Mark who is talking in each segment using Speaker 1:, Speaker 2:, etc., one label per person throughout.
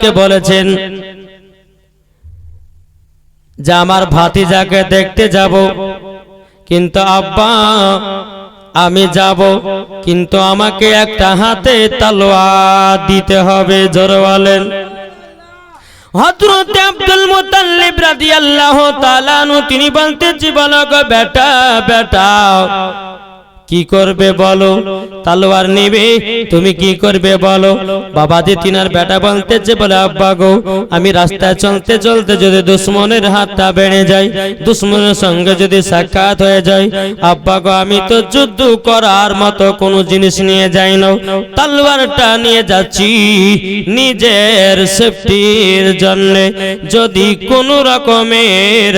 Speaker 1: হযরতকে বলেছেন যে আমার ভাতিজাকে দেখতে যাব, কিন্তু আব্বা আমি যাব, কিন্তু আমাকে একটা হাতে তলোয়ার দিতে হবে। জোরে বলেন। হযরত আব্দুল মুত্তালিব রাদিয়াল্লাহু তাআলা আনহু তিনি বলতেছি, বলো গো বেটা বেটা কি করবে বলো, তলোয়ার নিবে, তুমি কি করবে বলো। বাবাজি তিনার বেটা বলতেছে, বলে আব্বা গো আমি রাস্তায় চলতে চলতে যদি দুশমনের হাতটা বেড়ে যায়, দুশমনের সঙ্গে যদি সাক্ষাৎ হয়ে যায়, আব্বা গো আমি তো যুদ্ধ করার মতো কোনো জিনিস নিয়ে যাই না, তলোয়ারটা নিয়ে যাচ্ছি নিজের সেফটির জন্য। যদি কোনো রকমের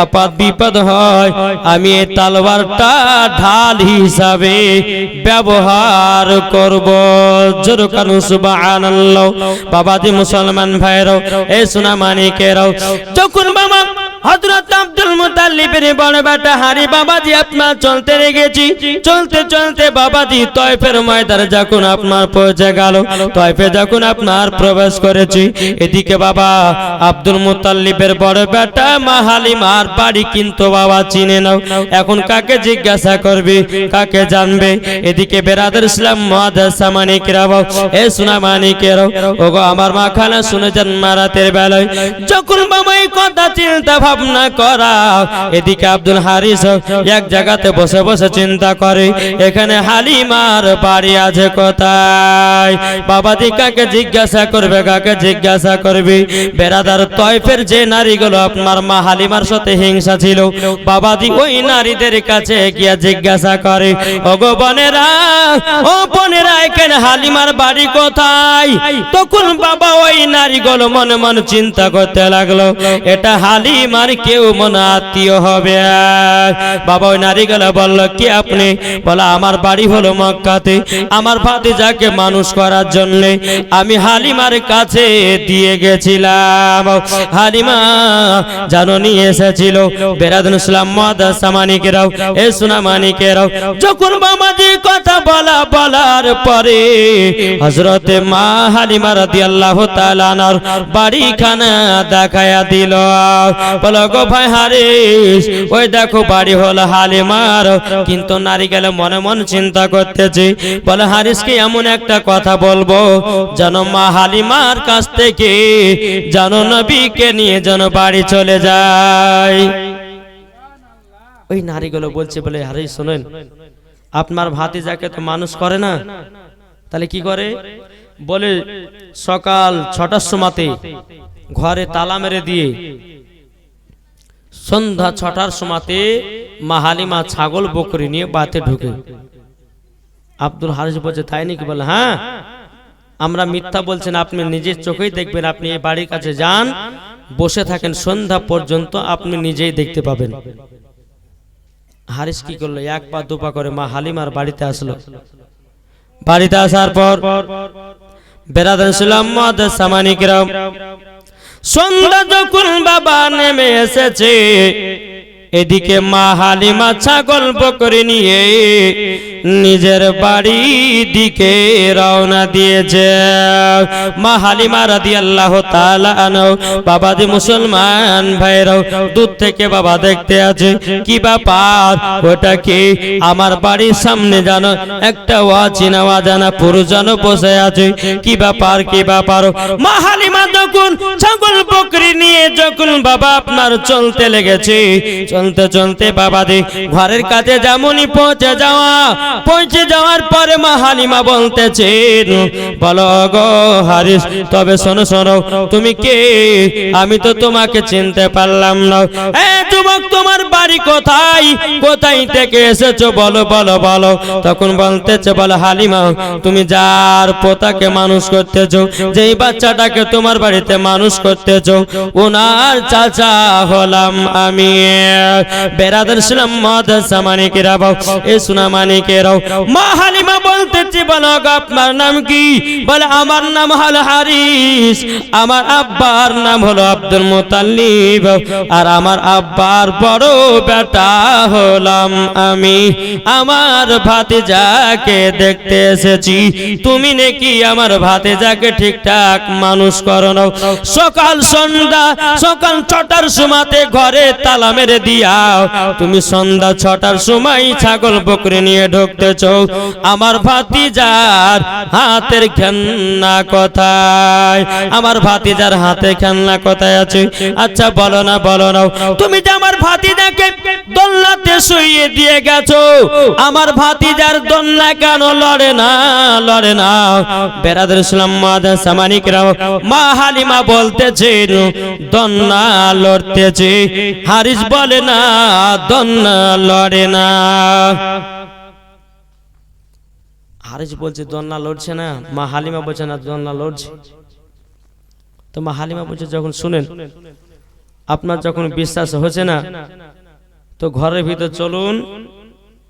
Speaker 1: আপাত বিপদ হয় আমি এই তলোয়ারটা ঢাল হিসাবে ব্যবহার করব। জোরে কারণ সুবহানাল্লাহ। বাবাজি মুসলমান ভাইরাও, এই সোনা মানিকেরাও, যখন বাবা হযরত আব্দুল মুত্তালিবের বড় বেটা হারি বাবাজি আপনার চলতে লেগেছি, চলতে চলতে বাবাজি তয়ফের ময়দানে যখন আপনার পৌঁছে গেল, তয়ফে যখন আপনার প্রবেশ করেছি, এদিকে বাবা আব্দুল মুত্তালিবের বড় বেটা মা হালিমার বাড়ি কিন্তু বাবা চিনে নাও, এখন কাকে জিজ্ঞাসা করবে, কাকে জানবে। এদিকে বেরাদার ইসলাম মুআদ্দাসা মানিকেরাও, এ সোনা মানিকেরাও, ওগো আমার মা খানা শুনেছেন মারাতের বেলায় যখন বাবা এই কথা চিন্তা ভাবনা করা, এদিকে আব্দুল হারিস এক জায়গাতে বসে বসে চিন্তা করে এখানে হালিমার বাড়ি আছে কোথায়। বাবাজি কাকে জিজ্ঞাসা করবে, কাকে জিজ্ঞাসা করবে। বেরাদার তয়ফের যে নারীগুলো আপনার মা হালিমার সাথে হিংসা ছিল, বাবাজি ওই নারীদের কাছে গিয়ে জিজ্ঞাসা করে, ওগো বোনেরা, ও বোনেরা এখানে হালিমার বাড়ি কোথায়। তখন বাবা ওই নারীগুলো মনে মনে চিন্তা করতে লাগলো এটা হালিমার কেউ মনে আত্মীয় হবে। বাবা ওই নারীগুলো বলল, কি আপনি? বলা আমার বাড়ি হলো মক্কাতে, আমার ভাতিজাকে মানুষ করার জন্য আমি হালিমার কাছে দিয়ে গেছিলাম। হালিমা জানো নিয়ে এসেছিল। বেরাদুল ইসলাম মুআদ্দাসা মানিকেরাও, এ সোনা মানিকেরাও, যখন বাবাজি কথা বলার পরে হযরতে মা হালিমা রাদিয়াল্লাহু তাআলা আনহার বাড়িখানা দেখায়া দিল। বলো গো ভাই হারিস, ওই দেখো বাড়ি হলো হালিমার। কিন্তু নারী গেলে মনে মনে চিন্তা করতেছে, বলে হারিসকে এমন একটা কথা বলবো যেন মা হালিমার কাছ থেকে যেন নবীকে নিয়ে যেন বাড়ি চলে যায়। ওই নারীগুলো বলছে, বলে হারিস শোনেন, আপনার ভাতিজাকে তো মানুষ করে না, তাহলে কি করে? বলে সকাল 6টার সময়তে ঘরে তালা মেরে দিয়ে সন্ধ্যা 6টার সময়তে মা হালিমা ছাগল বকরি নিয়ে বাতে ঢুকে। আব্দুল হারিস বলছে, তাই নাকি? বলে হ্যাঁ, আমরা মিথ্যা বলছেন, আপনি নিজের চোখেই দেখবেন। আপনি এই বাড়ির কাছে যান, বসে থাকেন সন্ধ্যা পর্যন্ত, আপনি নিজেই দেখতে পাবেন। হারিস কি করলো, এক পা দুপা করে মা হালিমার বাড়িতে আসলো। বাড়িতে আসার পর বেরাদার ইসলাম মুআদ্দাসা মানিকেরাও, সন্ধ্যা যখন বাবা নেমে এসেছে, এদিকে মা হালিমা ছাগল বকরি নিয়ে নিজের বাড়ি দিকে রওনা দিয়েছে। মা হালিমা রাদিয়াল্লাহু তাআলা আনহা, বাবাজি মুসলমান ভাইরাও, দূর থেকে বাবা দেখতে আছে, কি ব্যাপার, ওটা কি? আমার বাড়ির সামনে জানো একটা অচেনা অজানা পুরুষ জানো বসে আছে, কি ব্যাপার, কি ব্যাপার? মা হালিমা যখন ছাগল বকরি নিয়ে যখন বাবা আপনার চলতে লেগেছে, চলতে চলতে বাবাজি ঘরের কাছে যেমনই পৌঁছে যাওয়ার পরে মা হালিমা বলতেছেন, বলো গো হারিস, তবে শোনো শোনো, তুমি কে? আমি তো তোমাকে চিনতে পারলাম না। যুবক তোমার বাড়ি কোথায়, কোথায় থেকে এসেছো, বলো বলো বলো। তখন বলতেছে, বলো হালিমা, তুমি যার পোতাকে মানুষ করতেছো, যেই বাচ্চাটাকে তোমার বাড়িতে মানুষ করতেছো, ওনার চাচা হলাম আমি। বেরাদার ইসলাম মাদ্রাসা মানিকেরাও, এ সোনা মানিকেরাও, মা হালিমা বলতেছি বলো আপনার নাম কি? বলে আমার নাম হলো হারিস, আমার আব্বার নাম হলো আব্দুল মুতাল্লিব, আর আমার আব্বার বড় বেটা হলাম আমি। আমার ভাতিজাকে দেখতে এসেছি, তুমি নাকি আমার ভাতিজাকে ঠিকঠাক মানুষ করো না। সকাল সন্ধ্যা সকাল 6টার সময়তে ঘরে তালা মেরে দিয়াও, তুমি সন্ধ্যা 6টার সময় ছাগল বকরি নিয়ে ঢুকতেছ। আমার ভাতিজার হাতের খেলনা কোথায়? আমার ভাতিজার হাতে খেলনা কোথায় আছে? আচ্ছা বলো না, বলো না। তুমি যে আমার ভাতিজাকে দোলনাতে শুইয়ে দিয়ে গেছো, আমার ভাতিজার দোলনা কেন লড়ে না, লড়ে না? বেরাদার ইসলাম মাদ্রাসা মানিকেরাও, মা হালিমা বলতেছে দোলনা লড়তেছে। হারিস বলে না, দোলনা লড়ে না। হারিস বলছে দোলনা লড়ছে না, মা হালিমা বলছে না দোলনা লড়ছে। তো মা হালিমা বলছে যখন শুনেন, আপনার যখন বিশ্বাস হচ্ছে না, তো ঘরের ভিতর চলুন,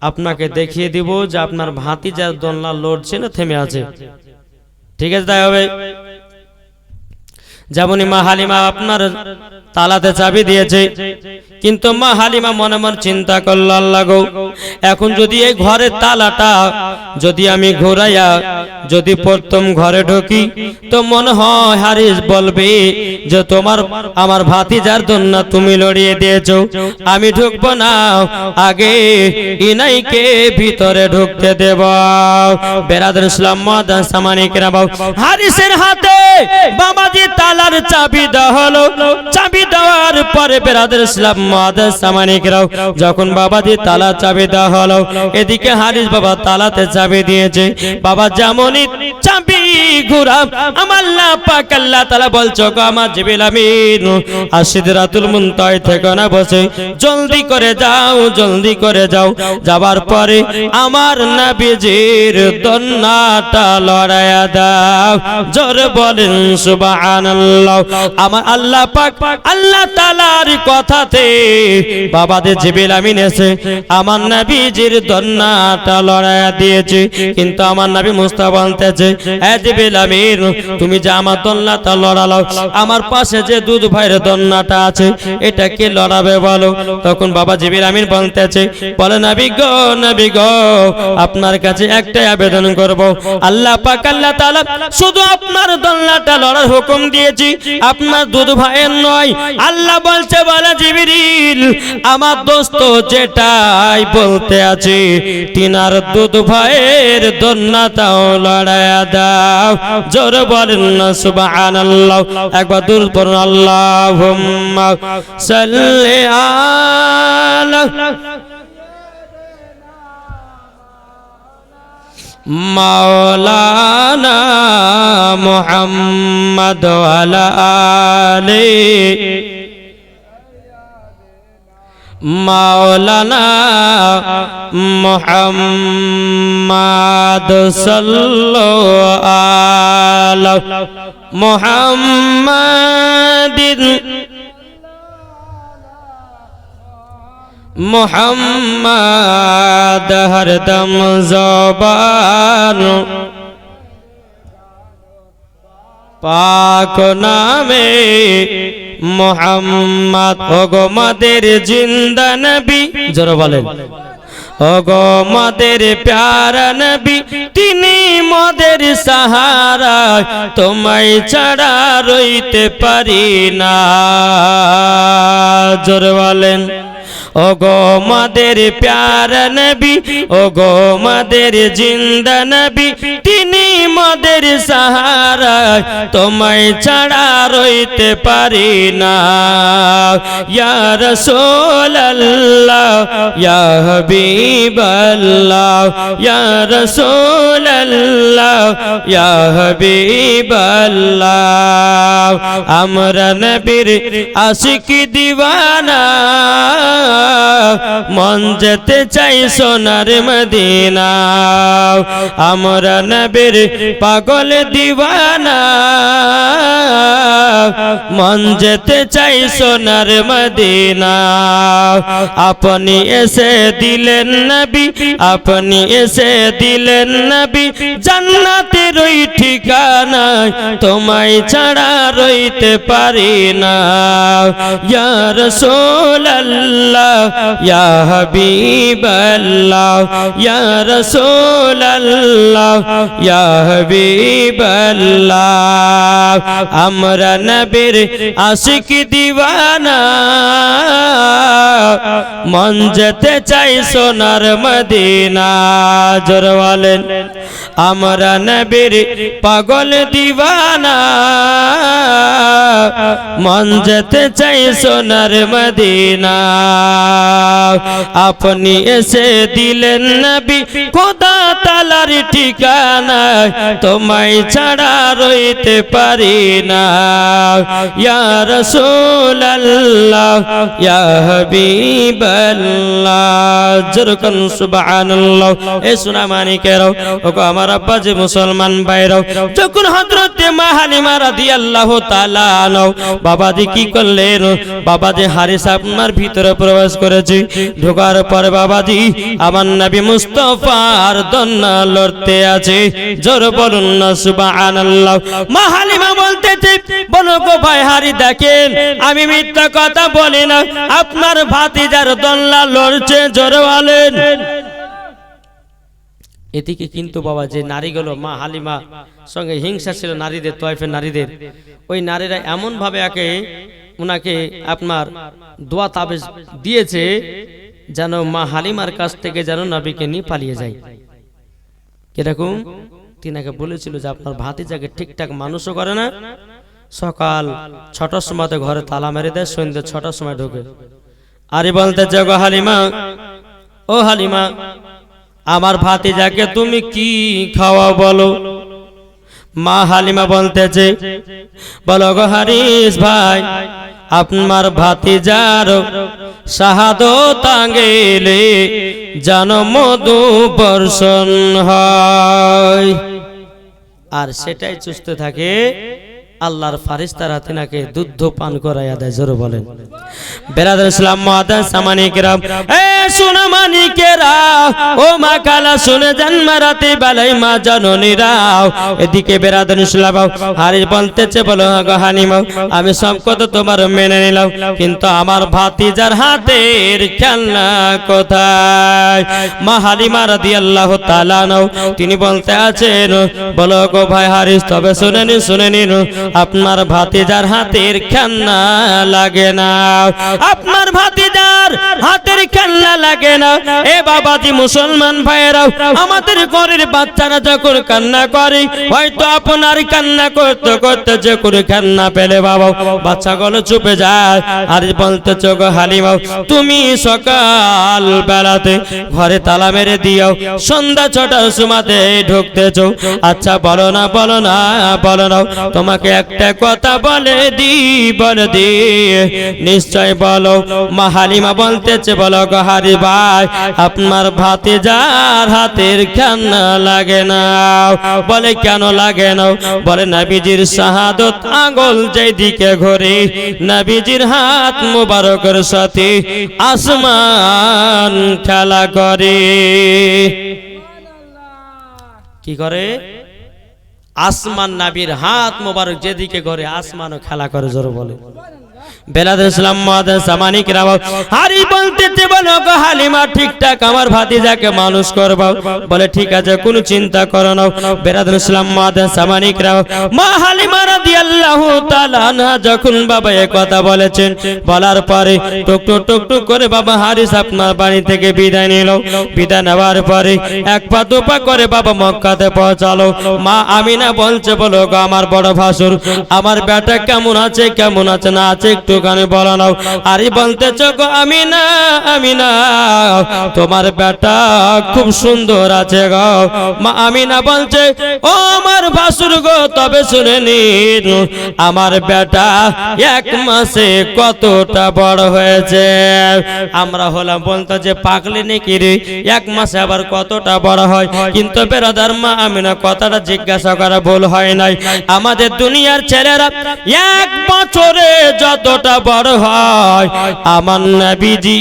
Speaker 1: আপনাকে দেখিয়ে দিব যে আপনার ভাতিজার দোলনা লড়ছে না থেমে আছে। ঠিক আছে, তাই হবে। যেমনই মা হালিমা আপনার তালাতে চাবি দিয়েছে, কিন্তু মা হালিমা মনে মনে চিন্তা করল, আল্লাহ গো, এখন যদি এই ঘরের তালাটা যদি আমি ঘোরাইয়া যদি প্রথম ঘরে ঢুকি, তো মনে হয় হারিস বলবে যে তোমার আমার ভাতিজার দোলনা তুমি লড়িয়ে দিয়েছো, আমি ঢুকবো না, আগে ইনাইকে ভিতরে ঢুকতে দেব। বেরাদার ইসলাম মাদ্রাসা মানিকেরাও, হারিসের হাতে বাবাজি তালার চাবি দেওয়া হলো। চাবি দেওয়ার পরে বেরাদার ইসলাম মাদ্রাসা মানিকেরাও, যখন বাবাজি তালা চাবি দেওয়া হলো, এদিকে হারিস বাবা তালাতে চাবি দিয়েছে। বাবা যেমনই চাবি ঘুরা, আমার আল্লাহ পাক আল্লাহ তাআলা বলছো গো আমার জিবরিল আমিন সিদরাতুল মুনতাহা থেকে না বসে জলদি করে যাও, জলদি করে যাও। যাবার পরে আমার নবীজির দোলনাটা লড়াইয়া দাও। জোরে বলেন সুবহানাল্লাহ। আমার আল্লাহ পাক আল্লাহ তাআলার কথাতে বাবাদের জিবরিল আমিন এসে আমার নবীজির দোলনাটা লড়াইয়া দিয়েছে। কিন্তু আমার নবী মুস্তাফা বলতেছে, এ জিবরিল আমিন, তুমি যে আমার দোলনাটা লড়ালো, আমার পাশে যে দুধ ভাইয়ের দোলনাটা আছে, এটা কে লড়াবে বলো? তখন বাবা জিবরিল আমিন বলতেছে, বলে নবী গো, নবী গো, আপনার কাছে একটাই আবেদন করব, আল্লাহ পাক আল্লাহ তাআলা শুধু আপনার দোলনাটা লড়ার হুকুম দিয়েছি, আপনার দুধ ভাইয়ের নয়। আল্লাহ বলছে, বলে জিবরিল, আমার দোস্ত যেটাই বলতে আছে, তিনার দুধ ভাইয়ের দোলনাটাও লড়াইয়া দাও। জোরে বলেন না সুবহানাল্লাহ। একবার দূর পড়ুন, আল্লাহুম্মা সাল্লি আলা মাওলানা মুহাম্মদ ওয়া আলা আলি মাওলানা মুহাম্মদ সাল্লাল্লাহু আলা মুহাম্মাদিন মুহাম্মদ হরদম জবান পাক নামে মুহাম্মদ। ওগো মাদের জিন্দা নবী, জোরে বলেন, ওগো মাদের প্যারা নবী, তিনি মোদের সাহারা, তোমায় ছাড়া রইতে পারি না। জোরে বলেন, ওগো মাদের প্যারা নবী, ওগো মাদের জিন্দা নবী, তিনি মোদের সাহারা, তোমায় ছাড়া রইতে পারি না। ইয়া রাসূলুল্লাহ, ইয়া হাবিবাল্লাহ, ইয়া রাসূলুল্লাহ, ইয়া হাবিবাল্লাহ। আমরা নবীর আশিক দিওয়ানা, মন যেতে চাই সোনার মদিনা। আমরা নবীর পাগল দিওয়ানা, মন যেতে চাই সোনার মদিনা। আপনি এসে দিলেন নবী, আপনি এসে দিলেন নবী, জান্নাতের ওই ঠিকানায় তোমায় ছাড়া রইতে পারি না। ইয়া রাসূলুল্লাহ ইয়া হাবিবাল্লাহ, ইয়া রাসূলুল্লাহ ইয়া হাবিবাল্লাহ। আমরা নবীর আশিক দিওয়ানা, মন যেতে চাই সোনার মদিনা। জোরে বলেন আমরা নবীর পাগল দিওয়ানা, মন যেতে চাই সোনার মদিনা। আপনি এসে দিলেন নবী খোদা তাআলার ঠিকানায় তোমায় ছাড়া রইতে পারি না। ইয়া রাসূলুল্লাহ ইয়া হাবিবাল্লাহ। জোরকান সুবহানাল্লাহ। এ সোনা মানিকেরাও, ওগো আমার আব্বা যে মুসলমান ভাইরাও, যখন হযরতে মা হালিমা রাদিয়াল্লাহু তাআলা আনহু বাবাজি কি করলেন, বাবাজি হারিস আপনার ভিতরে প্রবেশ করেছে। ঢোকার পরে বাবাজি আমার নবী মুস্তাফার দন্না লড়তে আছে। জোর বলুন না সুবহানাল্লাহ। মা হালিমা বলতেছে, বলো গো ভাই হারি, দেখেন আমি মিথ্যা কথা বলি না, আপনার ভাতিজার দন্না লড়ছে। জোর বলেন। এদিকে কিন্তু বাবা যে নারীগুলো মা হালিমা সঙ্গে হিংসা ছিল নারীদের, তয়ফের নারীদের, ওই নারীরা এমন ভাবে উনাকে আপনার দোয়া তাবিজ দিয়েছে যেন মা হালিমার কাছ থেকে যেন নবীকে নিয়ে পালিয়ে যায়। কিরকম? তিনাকে বলেছিল যে আপনার ভাতিজাকে ঠিকঠাক মানুষও করে না, সকাল 6টার সময় ঘরে তালা মেরে দেয়, সন্ধ্যে 6টার সময় ঢোকে। আরে বলতে গো হালিমা, ও হালিমা, আমার ভাতিজাকে তুমি কি খাওয়া বলো? মা হালিমা বলতেছে, বলো গো হারিস ভাই, আপনার ভাতিজার শাহাদত আঙ্গেলে যেন মধু বর্ষণ হয়, আর সেটাই চুষতে থাকে আল্লাহর ফারিস্তারা তিনাকে দুধ পান করাইয়া দেয়। জোরে বলেন। বেরাদার ইসলাম মুআদ্দাস সামানিকেরাম, এ সোনা মানিকেরা, ও মা কালা শুনে যান মারাতে বালাই মা জননীরাও। এদিকে বেরাদার ইসলাম হারিস বলতেছে, বলো গো হালিমা, আমি সব কথা তোমার মেনে নিলাম, কিন্তু আমার ভাতিজার হাতের খেলনা কোথায়? মা হালিমা রাদিয়াল্লাহু তাআলা আনহা তিনি বলতে আছেন, বলো গো ভাই হারিস, তবে শুনে নিন, আপনার ভাতিজার হাতের খেলনা লাগে না, আপনার ভাতিজার হাতের খেলনা লাগে না। এ বাবাজি মুসলমান ভাইয়েরাও, আমাদের ঘরের বাচ্চারা যখন কান্না করে, হয়তো আপনার কান্না করতে করতে যে করে খেলনা পেলে বাবা বাচ্চাগুলো চুপে যায়। আর বলতেছ গো হালিমা, তুমি সকাল বেলাতে ঘরে তালা মেরে দিও, সন্ধ্যা 6টার সময়তে ঢুকতেছ। আচ্ছা বলো না, বলো না, বলো না, তোমাকে একটা কথা বলে দি, নিশ্চয় বলো। মা হালিমা বলতেছে, বলো গো হারি ভাই, আপনার ভাতিজার হাতের খেলনা লাগে না। বলে কেন লাগে না? বলে নবীজির শাহাদত আঙ্গুল যেদিকে ঘোরে, নবীজির হাত মুবারকের সাথে আসমান খেলা করে। কি করে? আসমান নবীর হাত মোবারক যেদিকে ঘরে, আসমানও খেলা করে। জোরে বলে। বেলাদ ইসলাম মুআদ্দাস সামানিকেরাম হারি বলতেছে, বলো গো হালিমা, ঠিকঠাক আমার ভাতিজাকে মানুষ করব। বলে ঠিক আছে, কোনো চিন্তা করো না। বেলাদ ইসলাম মুআদ্দাস সামানিকেরাম মা হালিমা রাদিয়াল্লাহু তাআলা আনহা যখন বাবা এই কথা বলেছেন, বলার পরে টুক টুক করে বাবা হারিস আপনার বাড়ি থেকে বিদায় নিল। বিদায় নেওয়ার পরে এক পা দুপা করে বাবা মক্কাতে পৌঁছালো। মা আমিনা বলছে, বলো গো আমার বড় ভাসুর, আমার বেটা কেমন আছে, কেমন আছে না আছে একটুখানি বলো নাও। আরে বলতেছ গো আমিনা, আমিনা, তোমার বেটা খুব সুন্দর আছে গো। মা আমিনা বলছে, ও আমার ভাসুর গো, তবে শুনে নিন, আমার বেটা 1 মাসে কতটা বড় হয়েছে। আমরা হলাম বলতো যে পাগলি নাকি রে, 1 মাসে আবার কতটা বড় হয়? কিন্তু বেরাদার মা আমিনা কথাটা জিজ্ঞাসা করা ভুল হয় নাই। আমাদের দুনিয়ার ছেলেরা 1 বছরে যতটা বড় হয় আমার নবীজি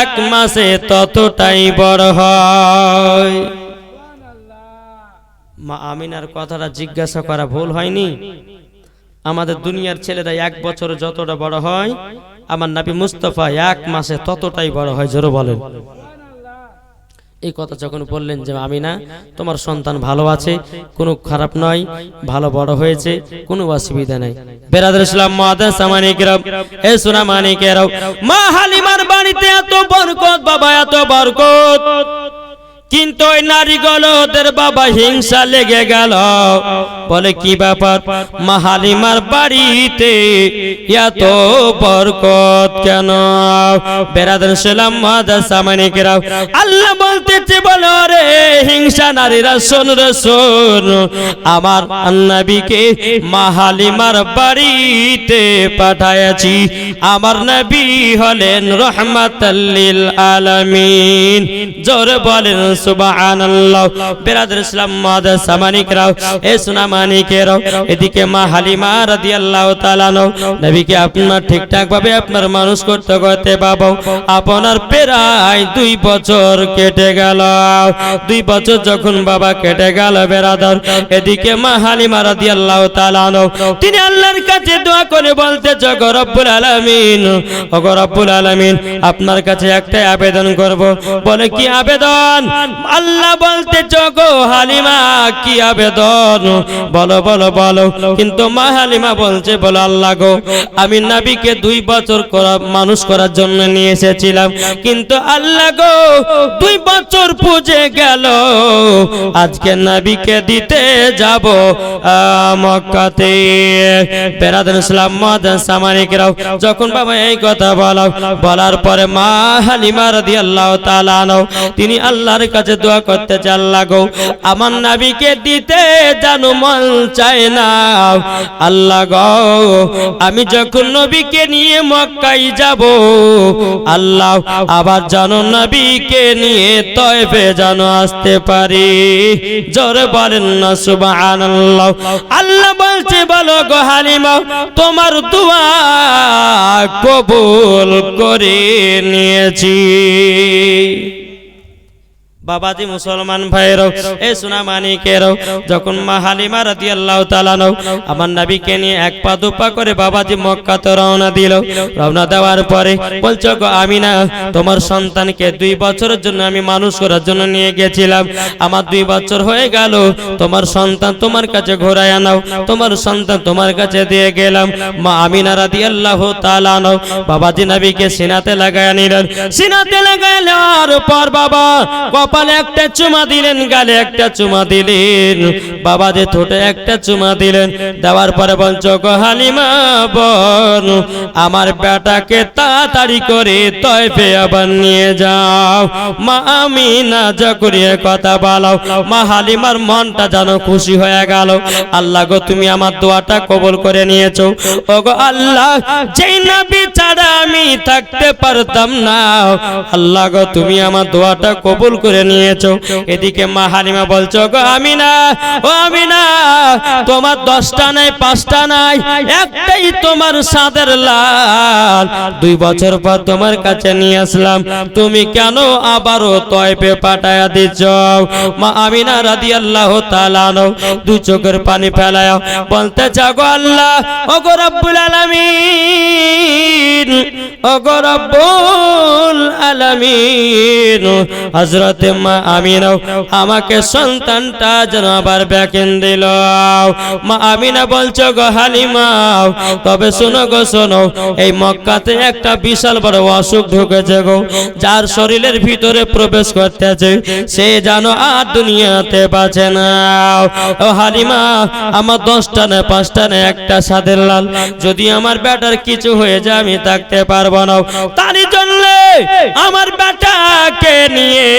Speaker 1: এক মাসে ততটাই বড় হয়। মা আমিনার কথাটা জিজ্ঞাসা করা ভুল হয়নি? আমাদের দুনিয়ার ছেলেরা এক বছরে যতটা বড় হয় আমার নবী মুস্তাফা এক মাসে ততটাই বড় হয়। জোরে বলেন। এই কথা যখন বললেন যে আমিনা তোমার সন্তান ভালো আছে, কোনো খারাপ নয়, ভালো বড় হয়েছে, কোনো অসুবিধা নাই। বেরাদর ইসলাম মুআদ্দাস সামানিকেরাম, এ সোনা মানিকেরাও, মা হালিমার বাড়িতে এত বরকত, বাবা এত বরকত, কিন্তু ওই নারীগুলো ওদের বাবা হিংসা লেগে গেল। বলে কি ব্যাপার, মা হালিমার বাড়িতে এত বরকত কেন? বেরাদর ইসলাম মুআদ্দাস সামানিকেরাও, আল্লাহ বলতেছে বলো রে হিংসা নারীরা, শোন রে শোন, আমার নবীকে মা হালিমার বাড়িতে পাঠাইছি। আমার নবী হলেন রাহমাতাল লিল আলামিন। জোরে বলেন সুবহানাল্লাহ। বেরাদর ইসলাম মুআদ্দাস সামানিকেরাও, এ সোনা মানিকেরাও, এদিকে মা হালিমা রাদিয়াল্লাহু তাআলা নবীকে আপনার ঠিকঠাক ভাবে আপনার মানুষ করতে করতে বাবা আপনার প্রায় 2 বছর কেটে গেল। 2 বছর যখন বাবা কেটে গেল বেরাদর, এদিকে মা হালিমা রাদিয়াল্লাহু তাআলা তিনি আল্লাহর কাছে দোয়া করে বলতে, গো রব্বুল আলামিন, ও গো রব্বুল আলামিন, আপনার কাছে একটাই আবেদন করব। বলে কি আবেদন? আল্লাহ বলতে, গো হালিমা কি আবেদন? বলো বলো বলো। কিন্তু মা হালিমা বলছে, বলো আল্লাহ গো, আমি নবীকে 2 বছর মানুষ করার জন্য নিয়ে এসেছিলাম, কিন্তু আল্লাহ গো 2 বছর পুজে গেল, আজকে নবীকে দিতে যাব মক্কাতে। বেরাদর ইসলাম মুআদ্দাস সামানিকেরাও, যখন বাবা এই কথা বলার পরে মা হালিমা রাদিয়াল্লাহু তাআলা তিনি আল্লাহর কাছে দোয়া করতে চান, আল্লাহ গো আমার নবীকে দিতে জানো মন চায় না। আল্লাহ গো আমি যখন নবীকে নিয়ে মক্কায় যাব, আল্লাহ আবার জানো নবীকে নিয়ে তয়ফে জানো আসতে পারি। জোরে বলেন না সুবহানাল্লাহ। আল্লাহ বলছে, বলো গো হালিমা, তোমার দোয়া কবুল করে নিয়েছি। বাবাজি মুসলমান ভাইরাও, এ সোনা মানিকেরাও, যখন মা হালিমা রাদিয়াল্লাহু তাআলা আমার নবীকে নিয়ে 1 পা 2 পা করে বাবাজি মক্কাতে রওনা দিল। রওনা দেওয়ার পরে বলছো, গো আমিনা, তোমার সন্তানকে 2 বছরের জন্য আমি মানুষ করার জন্য নিয়ে গেছিলাম, আমার 2 বছর হয়ে গেল, তোমার সন্তান তোমার কাছে ঘোরায় নাও, তোমার সন্তান তোমার কাছে দিয়ে গেলাম। মা আমিনা রাদিয়াল্লাহু তাআলা বাবাজি নবীকে সিনাতে লাগায় নিলেন। সিনাতে লাগায় নেওয়ার পর বাবা কপালে একটা চুমা দিলেন, গালে একটা চুমা দিলেন, বাবাজি ঠোঁটে একটা চুমা দিলেন। দেওয়ার পরে বলছো, গো হালিমা বোন, আমার বেটাকে তাড়াতাড়ি করে তয়ফে আবার নিয়ে যাও। মা আমিনা যখন এই কথা বলো, মা হালিমার মনটা যেন খুশি হয়ে গেল। আল্লাহ গো তুমি আমার দোয়াটা কবুল করে নিয়েছো। ও গো আল্লাহ, যেই নবী ছাড়া আমি থাকতে পারতাম না, আল্লাহ গো তুমি আমার দোয়াটা কবুল করে নিয়েছো। এদিকে মা হালিমা বলছো, গো আমিনা, ও আমিনা, তোমার 10টা নাই 5টা নাই, একটাই তোমার সাদের লাল, 2 বছর পর তোমার কাছে নিয়ে আসলাম, তুমি কেন আবারও তয়ফে পাঠায়া দিচ্ছ? মা আমিনা রাদিয়াল্লাহু তাআলা 2 চোখের পানি ফেলায় বলতে চাও, গো আল্লাহ, ও গো রব্বুল আলামিন, ও গো রব্বুল আলামিন, হযরতে মা আমিনা আমাকে সন্তানটা যেন আবার ব্যাকেন দিল। মা আমিনা বলছো, গো হালিমা, তবে শোনো গো শোনো, এই মক্কাতে একটা বিশাল বড় অসুখ ঢুকেছে গো, যার শরীরের ভিতরে প্রবেশ করতেছে, সে যেন আর দুনিয়াতে বাঁচে না। ও হালিমা, আমার 10টা না 5টা না, একটা সাদের লাল, যদি আমার বেটার কিছু হয়ে যায় আমি থাকতে পারবো না, তারই জন্য আমার বেটাকে নিয়ে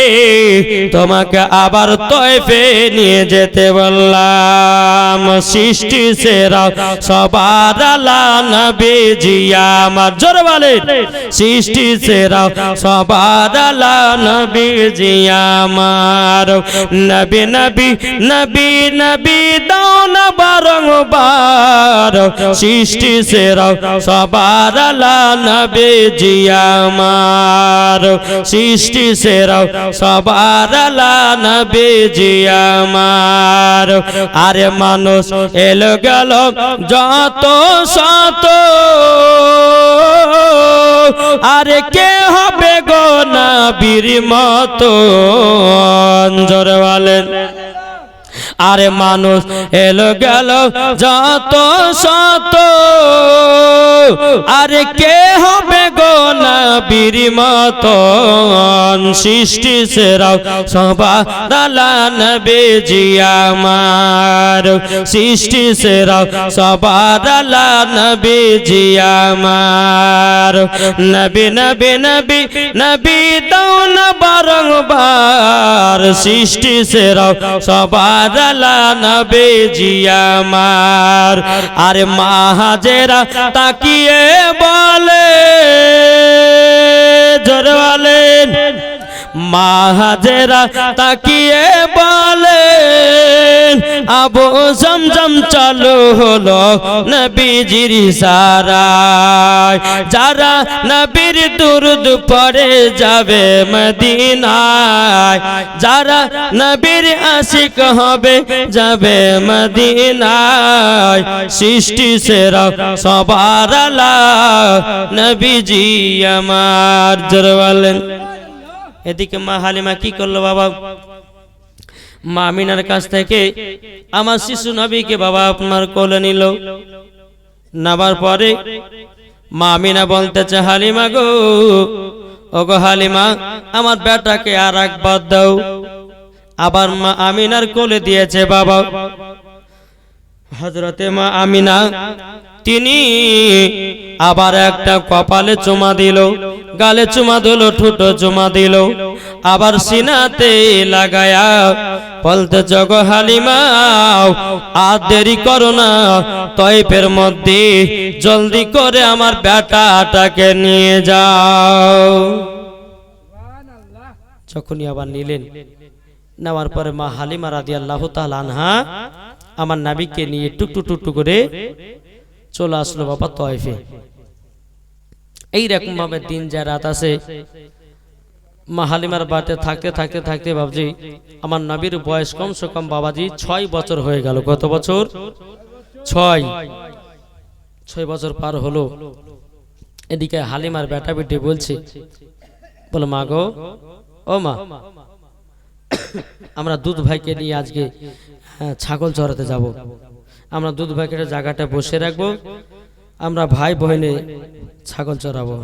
Speaker 1: তোমাকে আবার তয়ফে নিয়ে যেতে বললাম। সৃষ্টি সেরা সবার আলা নবীজি আমার, জোরে বলেন সৃষ্টি সেরা সবার আলা নবীজি আমার। নবী নবী নবী নবী দাও না বারংবার, সৃষ্টি সেরা সবার আলা নবীজি আমার। সৃষ্টি সেরা সবার আলা নবীজি আমার। আরে মানুষ এলো গেল যত শত, আরে কে হবে গো নবীর মতো, জোরে বলেন। আরে মানুষ এলো গেল যত শত, আরে কে হবে গো নবীর মতন। সৃষ্টি সেরা সবার আলা নবীজি আমার। সৃষ্টি সেরা সবার আলা নবীজি আমার। নবী নবী নবী নবী দাও না বারংবার, সৃষ্টি সেরা সবার আলা নবীজি আমার। আরে মাহাজেরা তাকিয়ে বলে, জোরে বলেন মাহাজেরা তাকিয়ে বলেন, আবু জমজম চালু হলো নবীজির ইশারায়। যারা নবীর দুরূদ পড়ে যাবে মদিনায়, যারা নবীর আশিক হবে যাবে মদিনায়। সৃষ্টি সেরা সবার আলা নবীজি আমার, জোরে বলেন। এদিকে মা হালিমা কি করলো বাবা, মা আমিনার কাছ থেকে আমার শিশু নবীকে বাবা আপনার কোলে নিল। নেবার পরে মা আমিনা বলতেছে, হালিমা গো, ওগো হালিমা আমার বেটাকে আর একবার দাও। আবার মা আমিনার কোলে দিয়েছে বাবা। হযরতে মা আমিনা তিনি আবার একটা কপালে চুমা দিল, গালে চুমা দিল, ঠোঁটো চুমা দিল, আবার সিনাতে লাগায়া বলতে জগো হালিমা আর দেরি করো না, তয়ফের মধ্যে জলদি করে আমার বেটাটাকে নিয়ে যাও। যখনই আবার নিলেন, নেওয়ার পরে মা হালিমা রাদিয়াল্লাহু তাআলা আনহা আমার নবীকে নিয়ে টুকটু টুকটু করে চলে আসলো বাবা তয়ফে। এইরকম ভাবে দিন যায় রাত আসে। মা হালিমার বাড়িতে থাকতে থাকতে থাকতে বাবাজি আমার নবীর বয়স কমসে কম বাবাজি 6 বছর হয়ে গেল। কত বছর? 6 বছর পার হলো। এদিকে হালিমার বেটা বেটি বলছে, বলো মা গো, ও মা, আমরা দুধ ভাইকে নিয়ে আজকে ছাগল চড়াতে যাব। আমরা দুধ ভাইকে জায়গাটা বসে রাখবো, আমরা ভাই বহিনে ছাগল চড়াবো।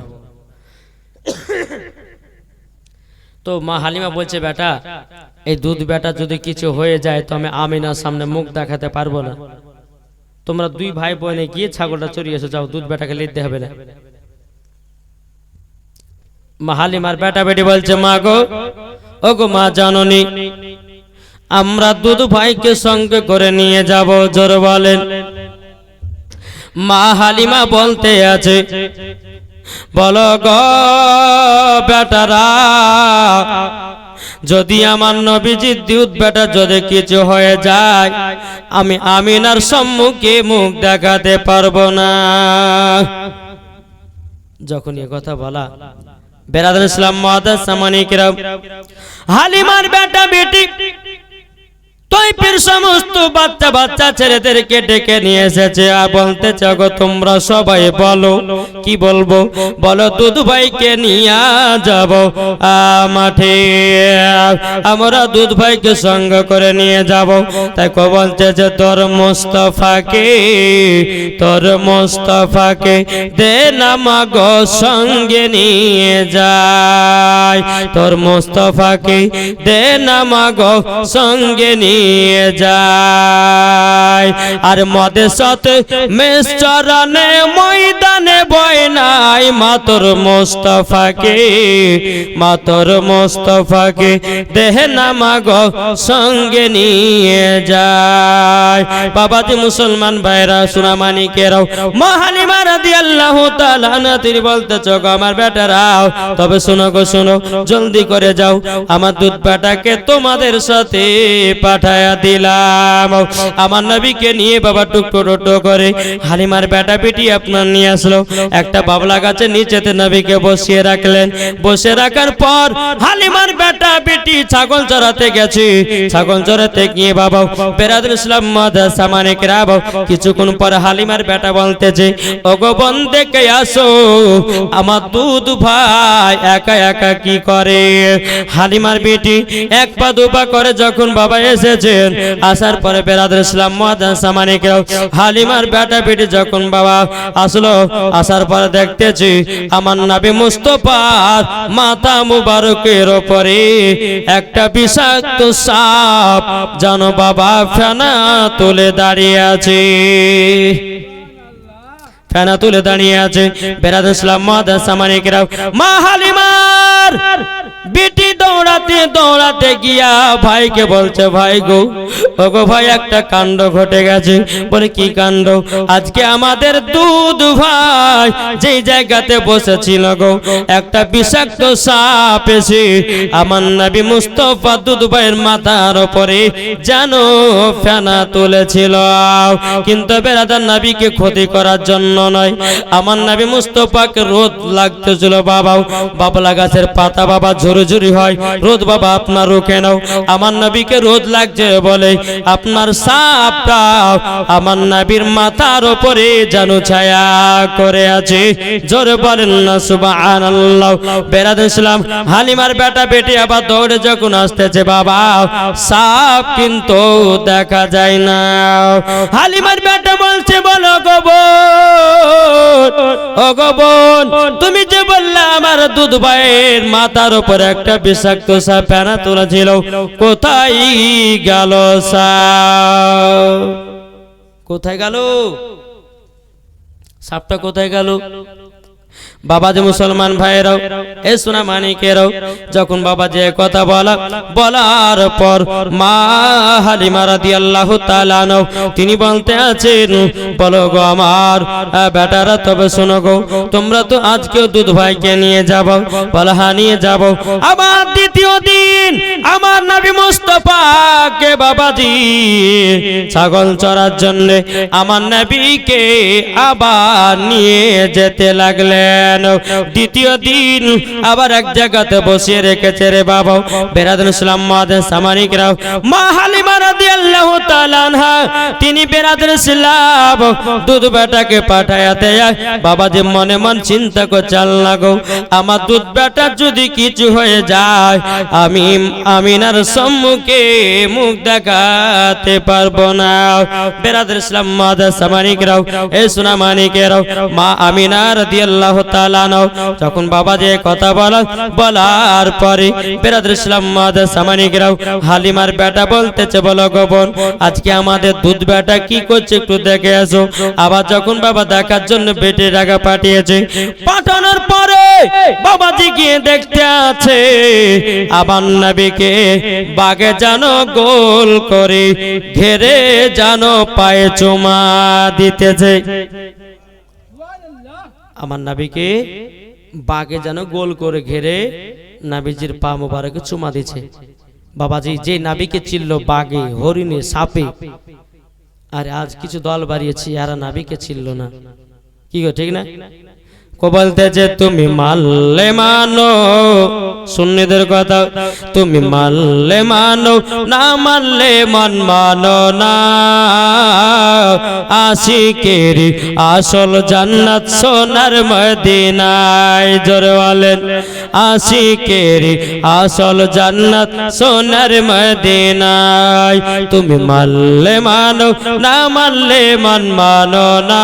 Speaker 1: তো মা হালিমা বলছে, বেটা এই দুধ বেটা যদি কিছু হয়ে যায় তো আমি আমিনার সামনে মুখ দেখাতে পারবো না। তোমরা 2 ভাই বোনে গিয়ে ছাগলটা চড়িয়ে এসে যাও, দুধ বেটাকে লিখতে হবে না। মা হালিমার বেটা বেটি বলছে, মা গো, ও গো মা, জাননি আমরা দুধ ভাইকে সঙ্গে করে নিয়ে যাব। জোরে বলেন। মা হালিমা বলতে আছে, বলো গো বেটারা, যদি আমার নবীজির দুধ বেটা যদি কিছু হয়ে যায় আমি আমিনার সম্মুখে মুখ দেখাতে পারবো না। যখন এ কথা বলা, বেরাদার ইসলাম মুআদ্দাস সামানি কিরাম, হালিমার বেটা বেটি তয়ফের সমস্ত বাচ্চা বাচ্চা ছেলেদেরকে ডেকে নিয়ে এসেছে আর বলতেছে, গো তোমরা সবাই বলো, কি বলবো বলো, দুধ ভাইকে নিয়ে যাব মাঠে, আমরা দুধ ভাইকে সঙ্গ করে নিয়ে যাব। তাই কো বলতেছে, তোর মোস্তফাকে দে না মা গো সঙ্গে নিয়ে যায়, তোর মোস্তফাকে দে না মা গো সঙ্গে নিয়ে যায়। আর মদের সাথে মেষ চরানে ময়দানে বয় নাই, যায় মাতর মোস্তফাকে, মাতর মোস্তফাকে দেহে নামাগ সঙ্গে নিয়ে যায়। বাবাজি মুসলমান ভাইরা সোনামানিকেরাও, মা হালিমা রাদিয়াল্লাহু তাআলা আনহা তিনি বলতেছে গো আমার বেটারাও, তবে শোনো গো শোনো, জলদি করে যাও, আমার দুধ বেটাকে তোমাদের সাথে পাঠায়া দিলাম। আমার নবীকে নিয়ে বাবা টুকরো করে হালিমার বেটা বেটি আপনার নিয়ে আসলো। একটা বাবলা গাছের নিচেতে নবীকে বসিয়ে রাখলেন। বসে রাখার পর হালিমার বেটা বেটি ছাগল চড়াতে গেছে। ছাগল চড়াতে গিয়ে বাবা বেরাদুল ইসলাম মাদ্রাসা মানে কেরাবো, কিছুক্ষণ পর হালিমার বেটা বলতেছে ওগো বোন দেখে আসো, আমার দুধ ভাই একা একা কি করে। হালিমার বেটি এক পা দুপা করে যখন বাবা এসেছেন, আসার পরে বেরাদুল ইসলাম মাদ্রাসা মানে কেরাও হালিমার বেটা বেটি যখন বাবা আসলো, আসার পরে দেখতেছি আমার নবী মুস্তাফার মাথা মুবারকের উপরে একটা বিষাক্ত সাপ জানো বাবা ফেনা তুলে দাঁড়িয়ে আছে, ফেনা তুলে দাঁড়িয়ে আছে। বেরাদুল ইসলাম মাদ্রাসা মানে কেরাও মা হালিমার বেটি দৌড়াতে দৌড়াতে গিয়া ভাইকে বলছে ভাই গো, ওগো ভাই একটা কাণ্ড ঘটে গেছে। বলে কি কাণ্ড? আজকে আমাদের দুধ ভাই যেই জায়গাতে বসেছিল গো, একটা বিষাক্ত সাপ এসে আমার নবী মুস্তাফা দুধ ভাইয়ের মাথার উপরে জানো ফেনা তুলেছিল। কিন্তু বেরাদার নবীকে ক্ষতি করার জন্য নয়, আমার নবী মুস্তাফাকে রোদ লাগতেছিল। বাবা বাবলা গাছের পাতা বাবা ঝুরি ঝুরি হয়, রোদ বাবা আপনার রুখে নাও। আমার নবীকে রোদ লাগছে বলে আপনার সাপটা আমার নবীর মাথার উপরে জানো ছায়া করে আছে। জোরে বলেন না সুবহানাল্লাহ। বেরাদুল ইসলাম হালিমার বেটা বেটি আবার দৌড়ে যখন আসতেছে, বাবা সাপ কিন্তু দেখা যায় না। হালিমার বেটা বলছে বলো গো বোন, ও গো বোন তুমি যে বললা আমার দুধ ভাইয়ের মাথার উপরে একটা বিষাক্ত সাপ ফেনা তুলেছিল, কোথায় গেল সাপ? কোথায় গেল সাপটা? কোথায় গেল? বাবা যে মুসলমান ভাইরাও এ সোনা মানিকেরাও, যখন বাবা যে কথা বলার পর মা হালিমা রাদিয়াল্লাহু তাআলা আনহা তিনি বলতে আছেন বলো গো আমার বেটারা, তবে শোনো গো, তোমরা তো আজকেও দুধ ভাইকে নিয়ে যাবো। বলে হ্যাঁ নিয়ে যাবো। আবার দ্বিতীয় দিন আমার নবী মুস্তাফাকে বাবাজি ছাগল চড়ার জন্য আমার নবীকে আবার নিয়ে যেতে লাগলেন। দ্বিতীয় দিন আবার এক জায়গাতে বসিয়ে রেখেছে রে বাবা বেরাদুল ইসলাম মাদ্রাসা মানে কেরাও মা হালিমা রাদিয়াল্লাহু তাআলা আনহা তিনি বেরাদুল ইসলাম দুধ বেটাকে পাঠায়া দেয়। বাবা যে মনে মন চিন্তা করছে আল্লাহ গো, আমার দুধ বেটা যদি কিছু হয়ে যায় আমি আমিনার সম্মুখে মুখ দেখাতে পারবো না। বেরাদুল ইসলাম মাদ্রাসা মানে কেরাও এ সোনা মানে কেরাও মা আমিনা রাদিয়াল্লাহু তাআলা যখন বাবা যে কথা বলার পরে বেরাদুল ইসলাম মাদ্রাসা মানে কেরাও হালিমার বেটা বলতেছে বলো গো বোন আজকে আমাদের দুধ বেটা কি করছে একটু দেখে আসো। আবার যখন বাবা দেখার জন্য বেটে টাকা পাঠিয়েছে, পাঠানোর পরে বাবাজি গিয়ে দেখতে আছে আবার নবীকে বাগে জানো গোল করে ঘেরে জানো পায়ে চুমা দিতেছে। আমার নবীকে বাগে যেন গোল করে ঘেরে নবীজির পা মোবারকে চুমা দিচ্ছে। বাবাজি যে নবীকে চিনল বাগে, হরিণে, সাপে, আর আজ কিছু দল বাড়িয়েছি আর নবীকে চিনল না। কি গো ঠিক না? কো বলতেছে তুমি মানলে মানো, সুন্নিদের কথা, তুমি মানলে মানো না মানলে মন মানো না। আশিকের আসল জান্নাত সোনার মদিনায়, জোরে বলেন আশিকের আসল জান্নাত সোনার মদিনায়। তুমি মানলে মানো না মানলে মন মানো না।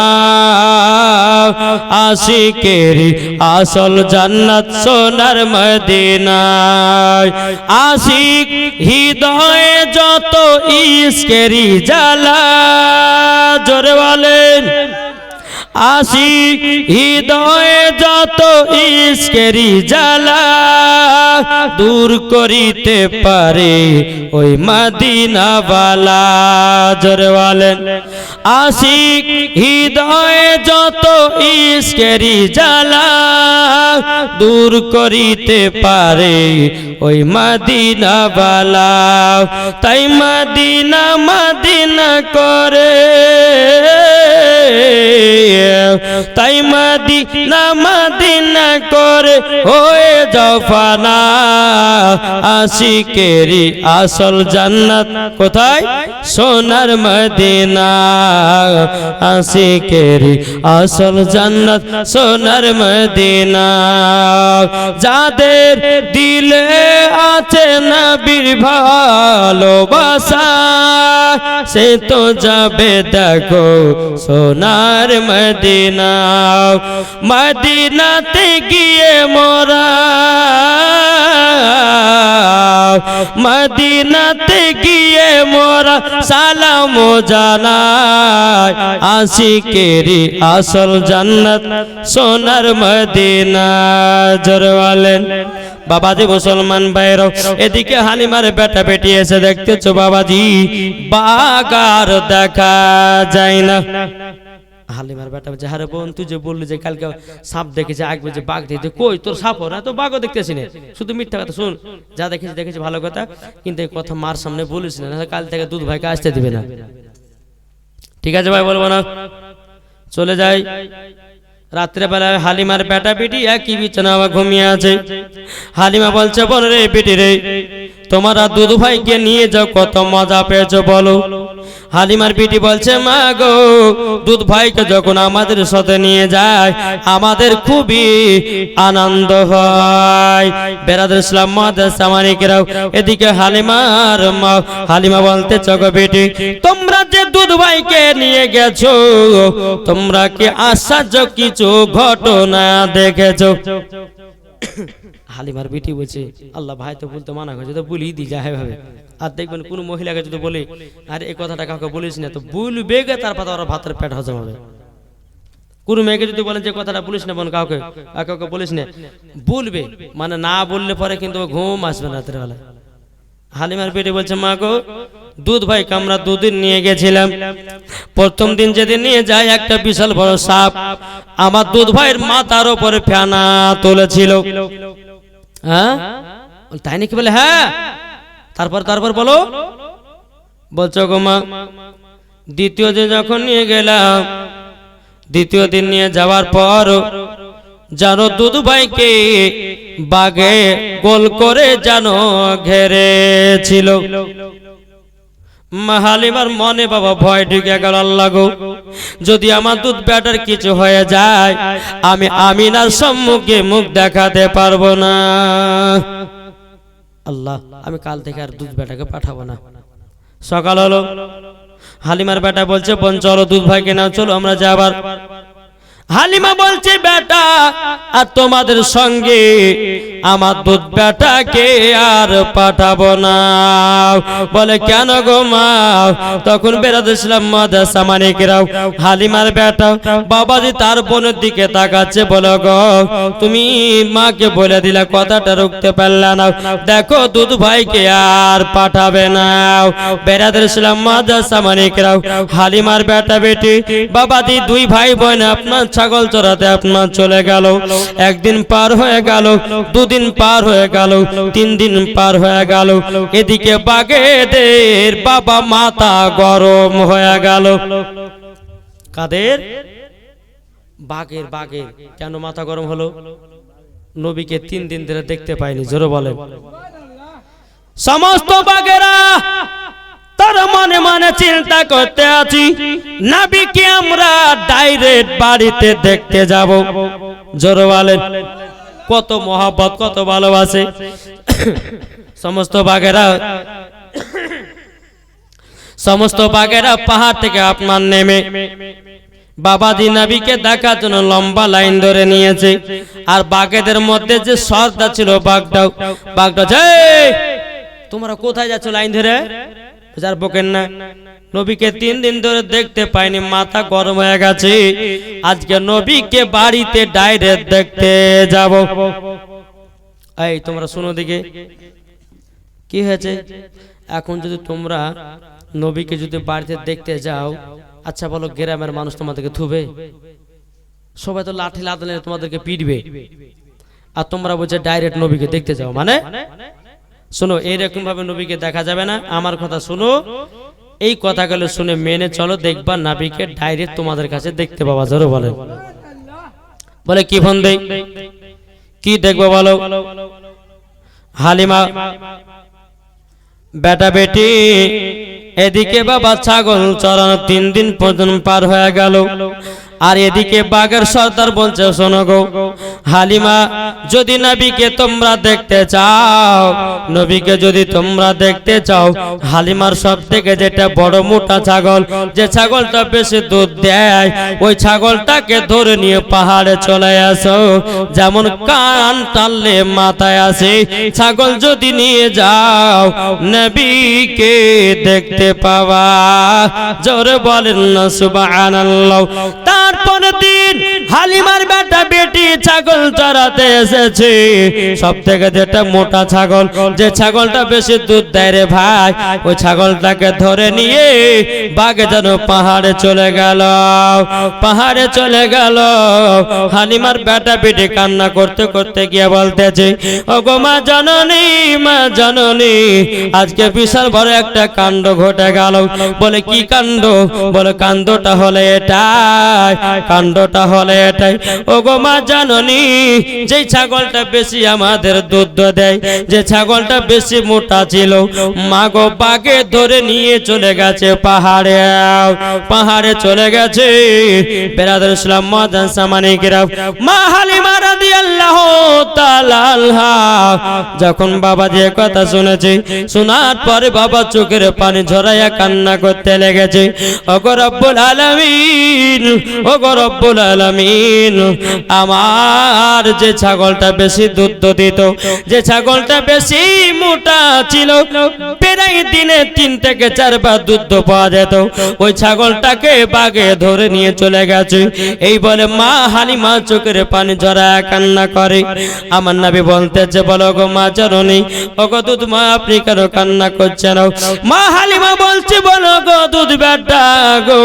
Speaker 1: আশিকের আসল জান্নাত সোনার মদিনায়। আশিক হৃদয়ে যত ইশকেরি জ্বালা, জোরে বলেন আশিক হৃদয়ে যত ইশকেরি জ্বালা দূর করিতে পারে ওই মদিনাওয়ালা। জোরে বলেন আশিক হৃদয়ে যত ইশকেরি জ্বালা দূর করিতে পারে ওই মদিনাওয়ালা। তাই মদিনা মদিনা করে, তাই মদিনা মদিনা করে হয়ে যাও ফানা। আশিকেরি আসল জান্নাত কোথায়? সোনার মদিনা। আশিকেরি আসল জান্নাত সোনার মদিনা। যাদের দিলে আছে নবীর ভালোবাসা সে তো যাবে দেখো সোনার মদিনা। মদিনাতে গিয়ে মোরা, মদিনাতে গিয়ে মোরা সালাম জানাই। আশিকেরি আসল জান্নাত সোনার মদিনা। জোরে বলেন বাবাজি মুসলমান ভাইরাও, এদিকে হালিমার বেটা বেটি এসে দেখতেছো বাবাজি বাঘ আর দেখা যায় না। হালিমার বেটা বলছে আরে বোন তুই যে বললি যে কালকে সাপ দেখেছে আগবে যে বাঘ দেখতে, কই তোর সাপ না তো বাঘও দেখতেছি না, শুধু মিথ্যা কথা। শুন যা দেখেছি দেখেছি ভালো কথা, কিন্তু এই কথা মার সামনে বলিস না, কাল থেকে দুধ ভাইকে আসতে দিবে না। ঠিক আছে ভাই বলবো না, চলে যাই। রাত্রেবেলায় হালিমার বেটা বেটি একই বিছানা ঘুমিয়ে আছে। হালিমা বলছে বল রে বেটি রে, তোমারা দুধ ভাইকে নিয়ে যাও, কত মজা পেয়েছো বলো। হালিমার বেটি বলছে মা গো, দুধ ভাইকে যখন আমাদের সাথে নিয়ে যায় আমাদের খুবই আনন্দ হয়। বেরাদুল ইসলাম মাদ্রাসা মানিকেরাও, এদিকে হালিমার মা হালিমা বলতে চগো বেটি তোমরা যে দুধ ভাইকে নিয়ে গেছো তোমরা কি আশ্চর্য কিছু ঘটনা দেখেছো? হালিমার বেটি বলছে আল্লাহ ভাই তো বলতে মানা করছে, তো বলি দি যায় ভাবে। আর দেখবেন কোন মহিলাকে যদি বলে আর এই কথাটা কাউকে বলিস না, তো বলবে গে তার পাতা ওরা ভাতের পেট হজম হবে। কোন মেয়েকে যদি বলেন যে কথাটা বলিস না বোন কাউকে, আর কাউকে বলিস না, বলবে মানে না বললে পরে কিন্তু ঘুম আসবে না রাতের বেলা। হালিমার বেটি বলছে মা গো, দুধ ভাই আমরা দুদিন নিয়ে গেছিলাম, প্রথম দিন যেদিন নিয়ে যায় একটা বিশাল বড় সাপ আমার দুধ ভাইয়ের মাথার উপরে ফেনা তুলেছিল। হ্যাঁ তাই নাকি? বলে হ্যাঁ। তারপর তারপর বলো। বলছো গো মা, দ্বিতীয় দিন যখন নিয়ে গেলাম, দ্বিতীয় দিন নিয়ে যাওয়ার পর জানো দুধ ভাইকে বাগে গোল করে জানো ঘেরেছিল। হালিমার মনে বাবা ভয় ঢুকে গেল, আল্লাহ গো যদি আমার দুধ বেটার কিছু হয়ে যায় আমি আমিনার সম্মুখে মুখ দেখাতে পারবো না। আল্লাহ আমি কাল থেকে আর দুধ বেটাকে পাঠাবো না। সকাল হলো, হালিমার বেটা বলছে বোন চলো দুধ ভাইকে নাও, চলো আমরা যাবার। হালিমা বলছে বেটা আর তোমাদের সঙ্গে আমার দুধ বেটাকে আর পাঠাবো না। বলে কেন গো মা? তখন বেরাদুল ইসলাম মাদ্রাসা মানিকেরাও, হালিমার বেটা বাবাজি তার বোনের দিকে তাকাচ্ছে, বলো গো তুমি মাকে বলে দিলা কথাটা রুখতে পারলা না, দেখো দুধ ভাইকে আর পাঠাবে না। বেরাদুল ইসলাম মাদ্রাসা মানিকেরাও, হালিমার বেটা বেটি বাবাজি দুই ভাই বোন আপনার ছাগল চড়াতে আপনার চলে গেল। একদিন পার হয়ে গেল, দুদিন পার হয়ে গেল, 3 দিন পার হয়ে গেল। এদিকে বাঘেদের বাবা মাথা গরম হয়ে গেল। কাদের? বাঘের। বাঘের কেন মাথা গরম হলো? নবীকে 3 দিন ধরে দেখতে পাইনি। জোরে বলেন। সমস্ত বাঘেরা তার মনে মনে চিন্তা করতে আছি নবীকে আমরা ডাইরেক্ট বাড়িতে দেখতে যাব। জোরে বলেন। কত মহব্বত, কত ভালোবাসে সমস্ত বাঘেরা পাহাড় থেকে আপনার নেমে বাবাজি নবীকে দেখার জন্য লম্বা লাইন ধরে নিয়েছে। আর বাঘেদের মধ্যে যে সর্দার ছিল বাঘটা, তোমরা কোথায় যাচ্ছ লাইন ধরে? যার বকেন না নবীকে 3 দিন ধরে দেখতে পাইনি, মাথা গরম হয়ে গেছে, আজকে নবীকে বাড়িতে ডাইরেক্ট দেখতে যাব। এই তোমরা শুনো দিকে কি হয়েছে। এখন যদি তোমরা নবীকে যদি বাড়িতে দেখতে যাও, আচ্ছা বলো গ্রামের মানুষ তোমাদেরকে থুবে? সবাই তো লাঠি লাদলে তোমাদেরকে পিটবে, আর তোমরা বলছে ডাইরেক্ট নবীকে দেখতে যাও। মানে শোনো, এইরকম ভাবে নবীকে দেখা যাবে না। আমার কথা শোনো, এই কথাগুলো শুনে মেনে চলো, দেখবা নবীকে ডাইরেক্ট তোমাদের কাছে দেখতে পাওয়া যাবে। বলে বলে কি ফোন দেই, কি দেখবো বলো? হালিমা বেটা বেটি এদিকে বাবা ছাগল চড়ানো 3 দিন পর্যন্ত পার হয়ে গেল, আর এদিকে বাগের সর্দার বলছে শোনো গো হালিমা, যদি নবীকে তোমরা দেখতে চাও, নবীকে যদি তোমরা দেখতে চাও, হালিমার সব থেকে যেটা বড় মোটা ছাগল, যে ছাগলটা বেশি দুধ দেয়, ওই ছাগলটাকে ধরে নিয়ে পাহাড়ে চলে আসো। যেমন কান টানলে মাথায় আসে, ছাগল যদি নিয়ে যাও, নবীকে দেখতে পাওয়া। জোরে বলেন না সুবহানাল্লাহ। তারপর দিন হালিমার বেটা বেটি ছাগল চড়াতে এসেছে, সব থেকে যেটা মোটা ছাগল, যে ছাগলটা বেশি দুধ দেয় রে ভাই, ওই ছাগলটাকে ধরে নিয়ে বাঘে যেন পাহাড়ে চলে গেল, পাহাড়ে চলে গেল। হালিমার বেটা বেটি কান্না করতে করতে গিয়ে বলতেছে, ওগো মা জননী, মা জননী, আজকে বিশাল বড় একটা কাণ্ড ঘটে গেল। বলে কি কাণ্ড? বলে কাণ্ডটা হলে এটাই, কাণ্ডটা হলে এটাই, ওগো মা জাননি, যে ছাগলটা বেশি আমাদের দুধ দেয়, যে ছাগলটা বেশি মোটা ছিল, মা গো বাগে ধরে নিয়ে চলে গেছে পাহাড়ে, পাহাড়ে চলে গেছে। বেরাদর ইসলাম মাদান সামানিকেরা, মা হালিমা রাদিয়াল্লাহু তাআলা আনহা যখন বাবা যে কথা শুনেছে, শোনার পরে বাবা চোখের পানি ঝরাইয়া কান্না করতে লেগেছে। ওগো রব্বুল আলামিন, ওগো রব্বুল আলামিন, আমার যে ছাগলটা বেশি দুধ দিত, যে ছাগলটা বেশি মোটা ছিল, প্রায় দিনে 3 থেকে 4 বার দুধ পাওয়া যেত, ওই ছাগলটাকে বাগে ধরে নিয়ে চলে গেছে। এই বলে মা হালিমা চোখের পানি ঝরাইয়া কান্না করে। আমার নবী বলতেছে, বলো গো মা জননী, ওগো দুধ মা, আপনি কেন কান্না করছেন? মা হালিমা বলছে, বলো গো দুধ বেটা গো,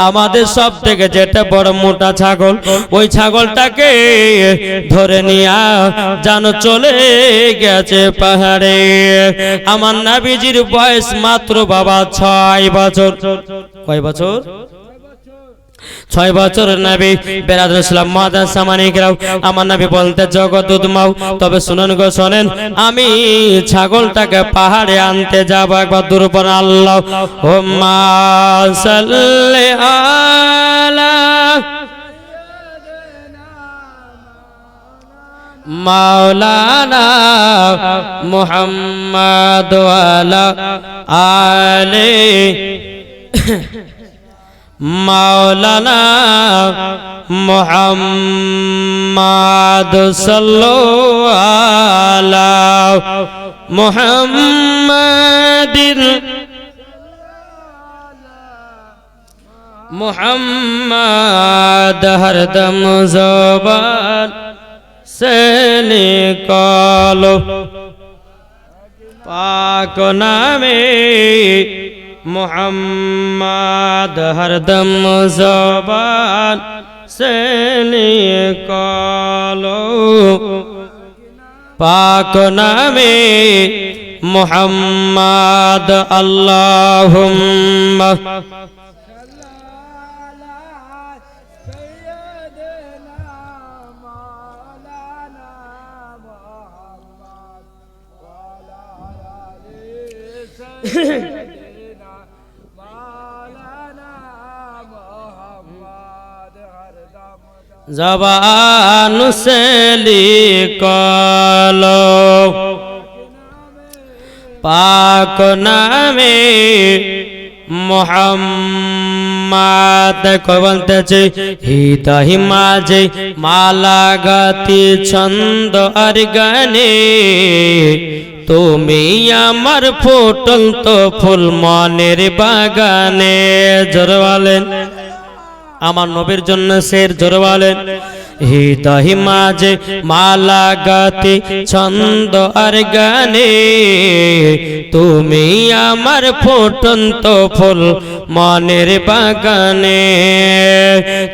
Speaker 1: আমাদের সব থেকে যেটা বড় মোটা ছাগল, ওই ছাগলটাকে ধরে নিয়ে জানো চলে গেছে পাহাড়ে। আমার নবীজির বয়স মাত্র বাবা 6 বছর। কয় বছর? 6 বছর নবী। বেরাদর ইসলাম মাদান সামানিকেরা, আমার নবী বলতে, জগৎ দুধ মাও, তবে শুনুন গো শোনেন, আমি ছাগলটাকে পাহাড়ে আনতে যাব। একবার দুরূপন আল্লাহুম্মা সাল্লি আলা মাওলানা মুহাম্মদ ওয়ালা আলি মাওলানা মুহাম্মদ সাল্লাল্লাহু আলা মুহাম্মাদিন মুহাম্মদ হরদম জবান से निकालो पाक नामे मुहम्मद हरदम ज़बान से निकालो पाक नामे मुहम्मद अल्लाहुम्मा ज़बान से लिखलो पाक नामे মোহাম্মদ দেখো বলতেছে হৃদয় মাঝে মালা গাতি ছন্দ আর গানে তুমি আমার ফুটন্ত ফুল মনের বাগানে জোরে বলেন আমার নবীর জন্য শের জোরে বলেন হৃদয় মাঝে মালা গাতি ছন্দ আর গানে তুমি আমার ফুটন্ত ফুল মনের বাগানে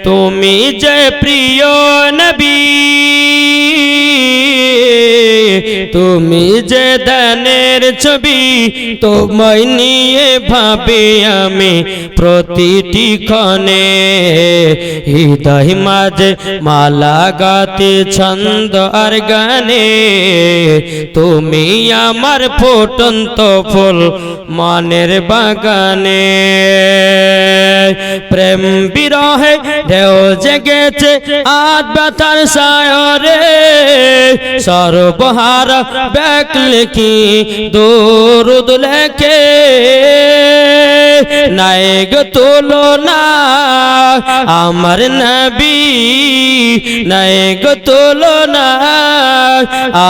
Speaker 1: তুমি যে প্রিয় নবী তুমি যে দানের ছবি তোমায় নিয়ে ভাবি আমি প্রতিটি ক্ষণে হৃদয় মাঝে মালা গাতি ছন্দ আর গানে তুমি আমার ফুটন্ত ফুল মনের বাগানে প্রেম বিরহে ঢেউ জেগেছে আজ ব্যথার সায়রে সর্বহার ব্যাক লিখি দরুদ লেখে নায়েক তুলনা আমার নবী নায়েক তুলনা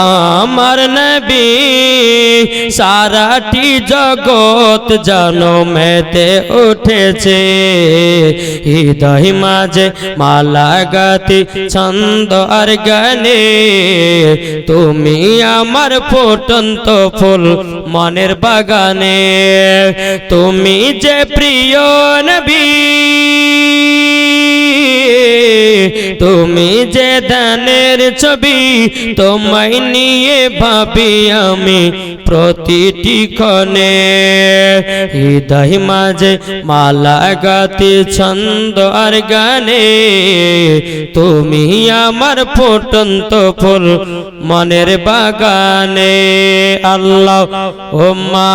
Speaker 1: আমার নবী সারাটি জগৎ জনমেতে উঠেছে হৃদয় মাঝে মালা গাতি ছন্দ আর গানে তুমি আমার ফুটন্ত ফুল মনের বাগানে তুমি যে প্রিয় নবী তুমি যে দানের ছবি তোমায় নিয়ে ভাবি আমি প্রতিটি ক্ষণে হৃদয় মাঝে মালা গাতি ছন্দ আর গানে তুমি আমার ফুটন্ত ফুল মনের বাগানে আল্লাহ ওম্মা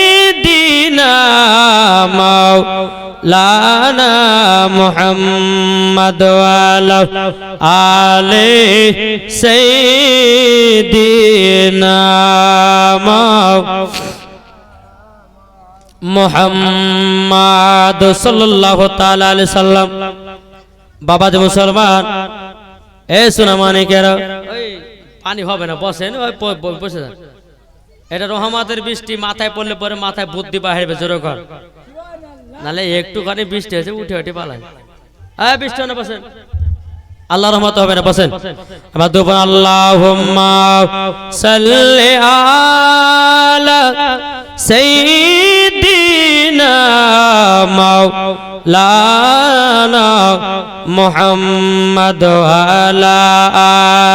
Speaker 1: সাইয়্যিদিনা মাওলানা মুহাম্মদ ওয়ালা আলে সাইয়্যিদিনা মুহাম্মদ সাল্লাল্লাহু তাআলা আলাইহি সাল্লাম বাবা যে মুসলমান এ সোনা মানিকেরা ওই পানি হবে না বসেন ওই বসে যান এটা রহমতের বৃষ্টি মাথায় পড়লে পরে মাথায় বুদ্ধি বাহিরবে জোরে কর নালে একটুখানি বৃষ্টি হয়েছে উঠে উঠে পালায় হ্যাঁ বৃষ্টি না বসেন আল্লাহর রহমত হবে না বসেন এবার দুপুর আল্লাহুম্মা সাল্লি আলা সাইয়্যিদিনা মাওলানা মুহাম্মদ ওয়ালা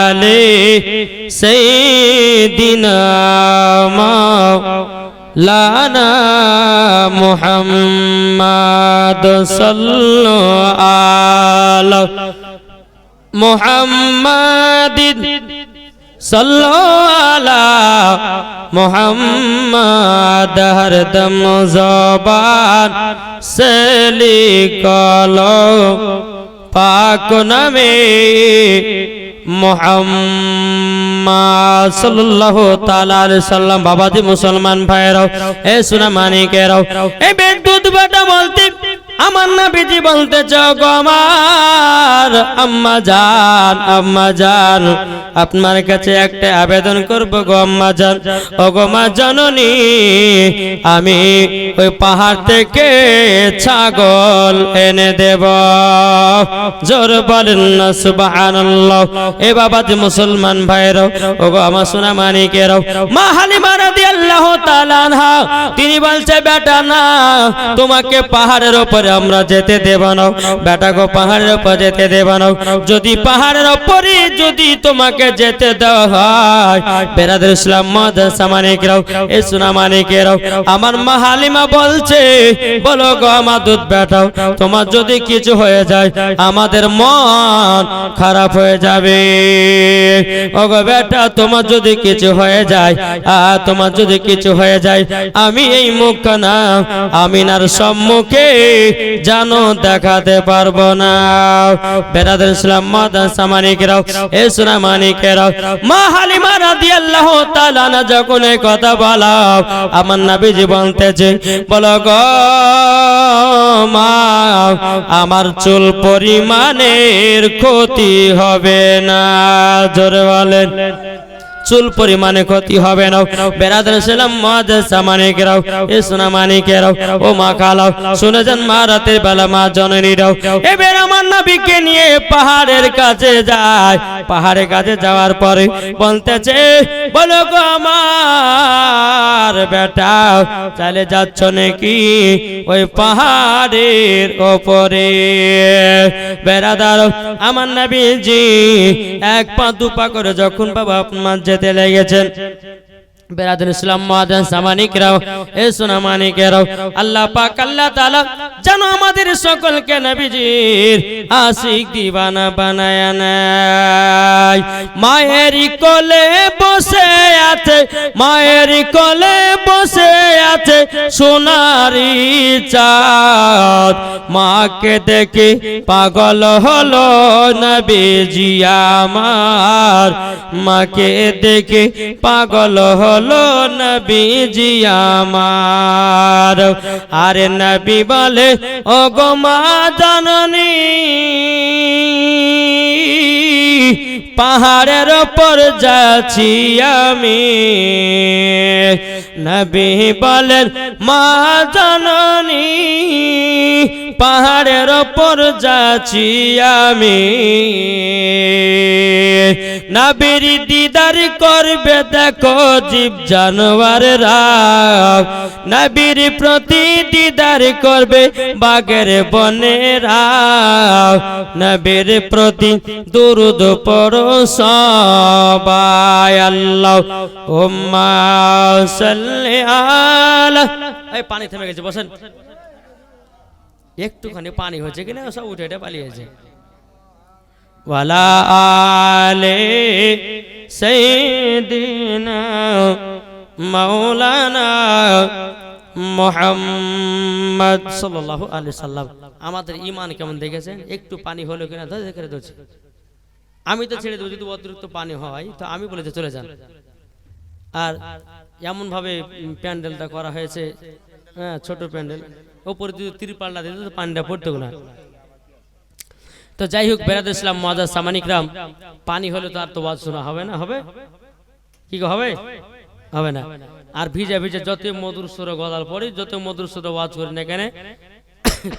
Speaker 1: আলি সাইয়্যিদিনা মাওলানা মুহাম্মদ সাল্লাল্লাহু আলা মুহাম্মাদিন সাল্লাল্লাহু আলা মুহাম্মাদ হরদম জবান সে লিখলো পাক নামে মুহাম্মদ সাল্লাল্লাহু তাআলা আলাইহি সাল্লাম বাবাজি মুসলমান ভাইরাও এ সোনা মানিকেরাও এই বিদ্যুৎ বেটা বলতে আমার নবীজি বলতে চাও গো আমার আম্মা জান আপনার কাছে একটা আবেদন করব গো আম্মা জান ও গো মা জননী আমি ওই পাহাড় থেকে ছাগল এনে দেব জোর বলেন না সুবহানাল্লাহ এ বাবাজি মুসলমান ভাইরাও ও গো আমার সোনা মানিকেরাও মা হালিমা রাদিয়াল্লাহু তাআলা আনহা তিনি বলছে বেটা না তোমাকে পাহাড়ের উপরে আমরা যেতে দেব না বেটা গো পাহাড়ের উপর যেতে দেব না যদি পাহাড়ের উপরে যদি তোমাকে যেতে দেওয়া হয় বেরাদর ইসলাম মাদ্রাসা মানিকেরাও এ সোনা মানিকেরাও আমার মা হালিমা বলছে বলো গো আমার দুধ বেটাও তোমার যদি কিছু হয়ে যায় আমাদের মন খারাপ হয়ে যাবে ও গো বেটা তোমার যদি কিছু হয়ে যায় তোমার যদি কিছু হয়ে যায় আমি এই মুখখানা আমিনার সম্মুখে জানো দেখাতে পারবো না। বেরাদার ইসলাম মাদ্রাসা মানিকেরাও, এ সোনা মানিকেরাও, মা হালিমা রাদিয়াল্লাহু তাআলা আনহা যখন এই কথা বলা, আমার নবীজি বলতেছে, বলো গো মা, আমার চুল পরিমাণের ক্ষতি হবে না। জোরে বলেন, চুল পরিমাণে ক্ষতি হবে না। বেরাদার ইসলাম মাদ্রাসা মানিকেরাও, এ সোনা মানিকেরাও, ও মা খালাও, শুনে যান মা, রাতের বেলা মা জননীরাও এবার আমার নবীকে নিয়ে পাহাড়ের কাছে যায়। পাহাড়ের কাছে যাওয়ার পরে বলতেছে, বলো গো আমার বেটা, চলে যাচ্ছ নাকি ওই পাহাড়ের ওপরে? বেরাদার আমার নবীজি এক পা দু পা করে যখন বাবা আপনার যেতে লেগেছেন, বেরাদুল ইসলাম মাদ্রাসা মানিকেরাও, এ সোনা মানিকেরাও, আল্লাহ পাক আল্লাহ তাআলা যেন আমাদের সকলকে নবীজির আশিক দিওয়ানা বানায় নেয়। মায়ের কোলে বসে আছে, মায়ের কোলে বসে আছে সোনারি চাঁদ, মাকে দেখে পাগল হলো নবীজি আমার, মাকে দেখে পাগল হলো নবীজি আমার। আরে নবী বলে, ও গো মা জননী, পাহাড়ের ওপর যাচ্ছি আমি। নবী বলেন, মা জননী, পাহাড়ের ওপর যাচ্ছি আমি। নবীর দিদার করবে দেখো জীব জানোয়ারেরা, নবীর প্রতি দিদার করবে বাগের বনেরা, নবীর প্রতি দুরুদ পড়ো সবাই, আল্লাহুম্মা সাল্লি আলা। এই পানি থেমে গেছে, বসেন। একটুখানি পানি হয়েছে কিনা সব উঠে উঠে পালিয়েছে। ওয়ালা আলে সাইয়্যিদিনা মাওলানা মুহাম্মদ সাল্লাল্লাহু আলাইহি সাল্লাম। আমাদের ঈমান কেমন দেখেছেন? একটু পানি হলো কিনা দেখে দিচ্ছি। আমি তো ছেড়ে দেবো, যদি অতিরিক্ত পানি হয় তো আমি বলে চলে যান। আর এমন ভাবে প্যান্ডেলটা করা হয়েছে, হ্যাঁ ছোট প্যান্ডেল, ওপরে যদি তিরপালটা দিত তো পানিটা পড়তো না। তো যাই হোক, বেরাদুল ইসলাম মাদ্রাসা মানিকরাম, পানি হলে তো আর তো ওয়াজ শোনা হবে না, হবে কি হবে? হবে না। আর ভিজা ভিজা যত মধুর সুরে গলার পরে, যত মধুর সুরে ওয়াজ করি না কেন,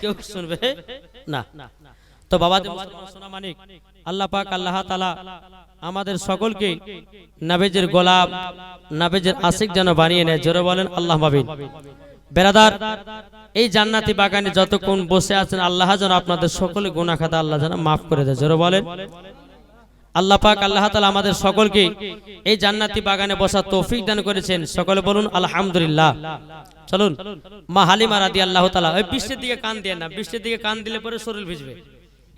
Speaker 1: কেউ শুনবে না। তো বাবা সোনা মানিক, আল্লাহ পাক আল্লাহ তাআলা আমাদের সকলকে নবীজির গোলাম, নবীজির আশিক যেন বানিয়ে নেয়। জোরে বলেন আল্লাহ আমিন। বেরাদার, এই জান্নাতি বাগানে যতক্ষণ বসে আছেন, আল্লাহ যেন আপনাদের সকলে গুনাহ খাতা আল্লাহ যেন মাফ করে দেয়। জোরে বলেন আল্লাহ পাক আল্লাহ তাআলা আমাদের সকলকে এই জান্নাতি বাগানে বসার তৌফিক দান করেছেন। সকলে বলুন আলহামদুলিল্লাহ। চলুন, মা হালিমা রাদিয়াল্লাহু তাআলা, ওই বৃষ্টির দিকে কান দেন না, বৃষ্টির দিকে কান দিলে পরে শরীর ভিজবে।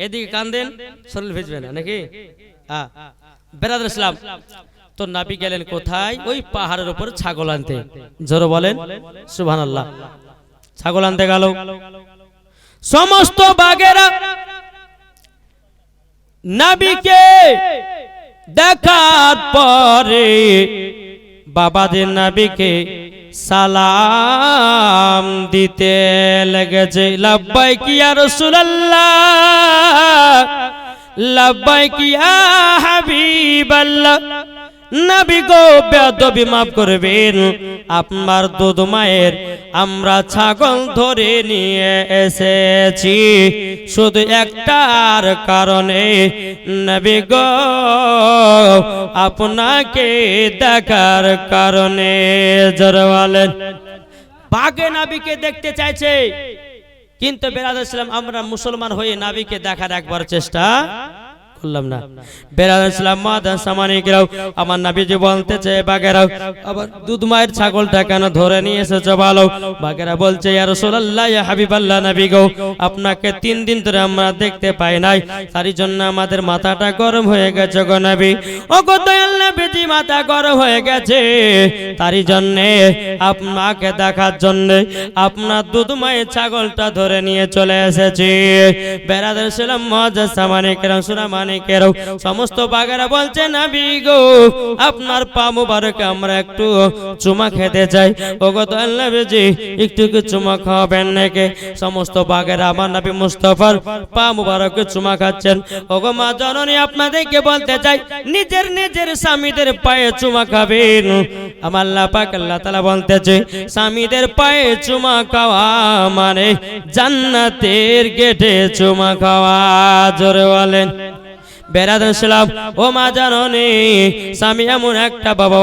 Speaker 1: এদিকে কান দেন, শরীর ভিজবে না নাকি? হ্যাঁ। বেরাদুল ইসলাম, তো নবী গেলেন কোথায়? ওই পাহাড়ের উপর ছাগল আনতে। জোরে বলেন সুবহানাল্লাহ। ছাগল আনতে গেল, সমস্ত বাগেরা নবীকে দেখার পরে বাবাদের নবীকে সালাম দিতে লেগেছে। লাব্বাইক ইয়া রাসূলুল্লাহ, লাব্বাইক ইয়া হাবিবাল্লাহ। নবী গো, বেয়াদবি মাফ করবেন, আপনার দুধ মায়ের আমরা ছাগল ধরে নিয়ে এসেছি শুধু একটার কারণে, নবী গো আপনাকে দেখার কারণে। জোরে বলেন। বাগে নবীকে দেখতে চাইছে, কিন্তু বেরাদুল ইসলাম আমরা মুসলমান হয়ে নবীকে দেখার একবার চেষ্টা বললাম না বেরাদার ইসলাম মাদার সামানিকরাও আমার নবীজি বলতেছে বাগেরাও আবার দুধ মায়ের ছাগলটা কেন ধরে নিয়ে এসেছো বলো বাগেরা বলছে ইয়া রাসূলুল্লাহ ইয়া হাবিবাল্লাহ নবী গো আপনাকে 3 দিন ধরে আমরা দেখতে পাই নাই তার জন্য আমাদের মাথাটা গরম হয়ে গেছে গো নবী ও গো দয়াল নবীজি মাথা গরম হয়ে গেছে তার জন্য আপনাকে দেখার জন্য আপনার দুধ মায়ের ছাগলটা ধরে নিয়ে চলে এসেছি বেরাদার ইসলাম মাদার সামানিকরাও সুনামানিকেরাও সমস্ত বাগেরা বলছে নবী গো আপনার পা মুবারকে আমরা একটু চুমা খেতে চাই ওগো দয়াল নবীজি একটু কি চুমা খাবেন নাকি সমস্ত বাগেরা আমার নবী মুস্তাফার পা মুবারকে চুমা খাচ্ছেন ওগো মা জননী আপনাদেরকে বলতে চাই নিজের নিজের স্বামীদের পায়ে চুমা খাবেন আমার আল্লাহ পাক আল্লাহ তাআলা বলতেছে স্বামীদের পায়ে চুমা খাওয়া মানে জান্নাতের গেটে চুমা খাওয়া জোরে বলেন বেরাদার ইসলাম ও মা জাননী স্বামী এমন একটা বাবা